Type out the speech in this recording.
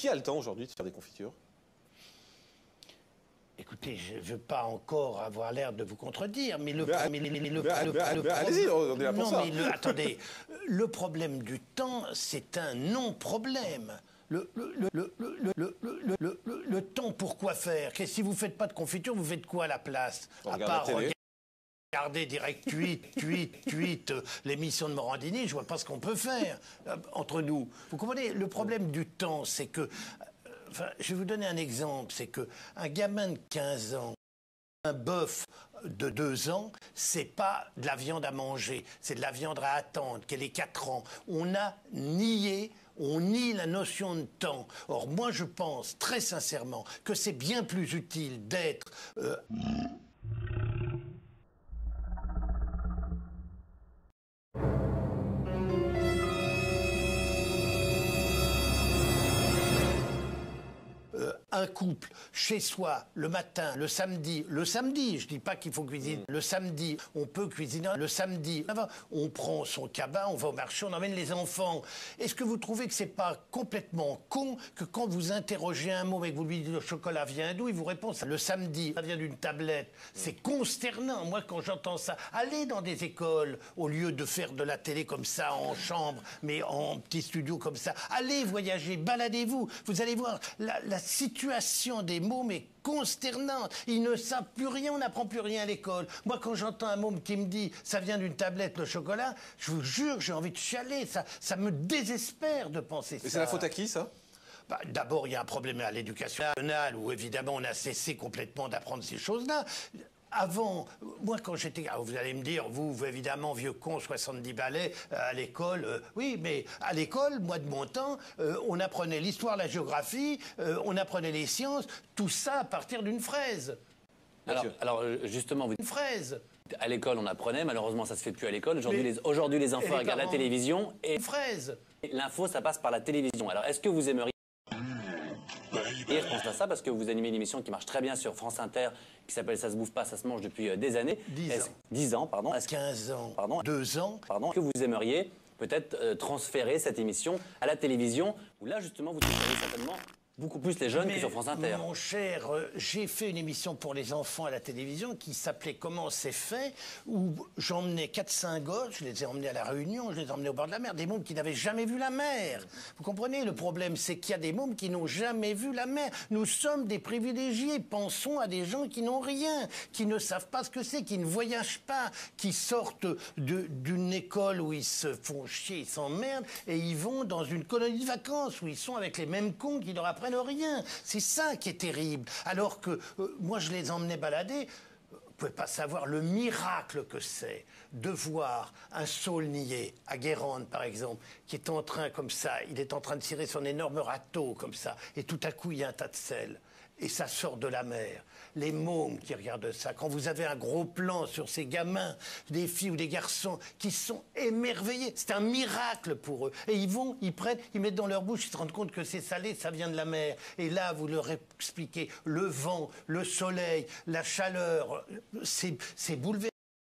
Qui a le temps aujourd'hui de faire des confitures? Écoutez, je ne veux pas encore avoir l'air de vous contredire, mais allez-y, on est là pour ça. Non, mais attendez, le problème du temps, c'est un non-problème. Le temps, pourquoi faire? Si vous ne faites pas de confiture, vous faites quoi à la place? À part regarder Direct 8, l'émission de Morandini, je vois pas ce qu'on peut faire entre nous. Vous comprenez? Le problème du temps, c'est que... Enfin, je vais vous donner un exemple, c'est qu'un gamin de 15 ans, un bœuf de 2 ans, c'est pas de la viande à manger, c'est de la viande à attendre, qu'elle ait 4 ans. On nie la notion de temps. Or, moi, je pense très sincèrement que c'est bien plus utile d'être... un couple, chez soi, le matin, le samedi, je dis pas qu'il faut cuisiner, le samedi, on peut cuisiner, le samedi, on prend son cabas, on va au marché, on emmène les enfants. Est-ce que vous trouvez que c'est pas complètement con que quand vous interrogez un mot et que vous lui dites le chocolat vient d'où, il vous répond ça, le samedi, ça vient d'une tablette. C'est consternant, moi, quand j'entends ça. Allez dans des écoles, au lieu de faire de la télé comme ça, en chambre, mais en petit studio comme ça. Allez voyager, baladez-vous, vous allez voir la situation des mômes est consternante. Ils ne savent plus rien, on n'apprend plus rien à l'école. Moi, quand j'entends un môme qui me dit « ça vient d'une tablette, le chocolat », je vous jure, j'ai envie de chialer. Ça me désespère de penser ça. Et c'est la faute à qui, ça? D'abord, il y a un problème à l'éducation nationale où, évidemment, on a cessé complètement d'apprendre ces choses-là. Avant, moi quand j'étais... vous allez me dire, vous évidemment, vieux con, 70 balais, à l'école, oui, mais à l'école, moi de mon temps, on apprenait l'histoire, la géographie, on apprenait les sciences, tout ça à partir d'une fraise. Alors justement, Une fraise. À l'école, on apprenait, malheureusement, ça se fait plus à l'école. Aujourd'hui, les enfants regardent la télévision et... Une fraise. L'info, ça passe par la télévision. Alors, est-ce que vous aimeriez... Et je pense à ça parce que vous animez une émission qui marche très bien sur France Inter, qui s'appelle Ça se bouffe pas, ça se mange depuis des années. 10 ans. 10 ans, pardon. 15 ans. Pardon. 2 ans. Pardon. Que vous aimeriez peut-être transférer cette émission à la télévision, où là, justement, vous toucheriez certainement beaucoup plus les jeunes que sur France Inter. Mon cher, j'ai fait une émission pour les enfants à la télévision qui s'appelait Comment c'est fait, où j'emmenais 4-5 gosses, je les ai emmenés à La Réunion, je les ai emmenés au bord de la mer, des mômes qui n'avaient jamais vu la mer. Vous comprenez, le problème, c'est qu'il y a des mômes qui n'ont jamais vu la mer. Nous sommes des privilégiés, pensons à des gens qui n'ont rien, qui ne savent pas ce que c'est, qui ne voyagent pas, qui sortent d'une école où ils se font chier, ils s'emmerdent, et ils vont dans une colonie de vacances où ils sont avec les mêmes cons qui leur apprennent rien. C'est ça qui est terrible. Alors que moi, je les emmenais balader. Vous ne pouvez pas savoir le miracle que c'est de voir un saulnier à Guérande, par exemple, qui est en train, comme ça, il est en train de tirer son énorme râteau, comme ça, et tout à coup, il y a un tas de sel. Et ça sort de la mer. Les mômes qui regardent ça, quand vous avez un gros plan sur ces gamins, des filles ou des garçons qui sont émerveillés, c'est un miracle pour eux. Et ils vont, ils prennent, ils mettent dans leur bouche, ils se rendent compte que c'est salé, ça vient de la mer. Et là, vous leur expliquez le vent, le soleil, la chaleur, c'est bouleversant.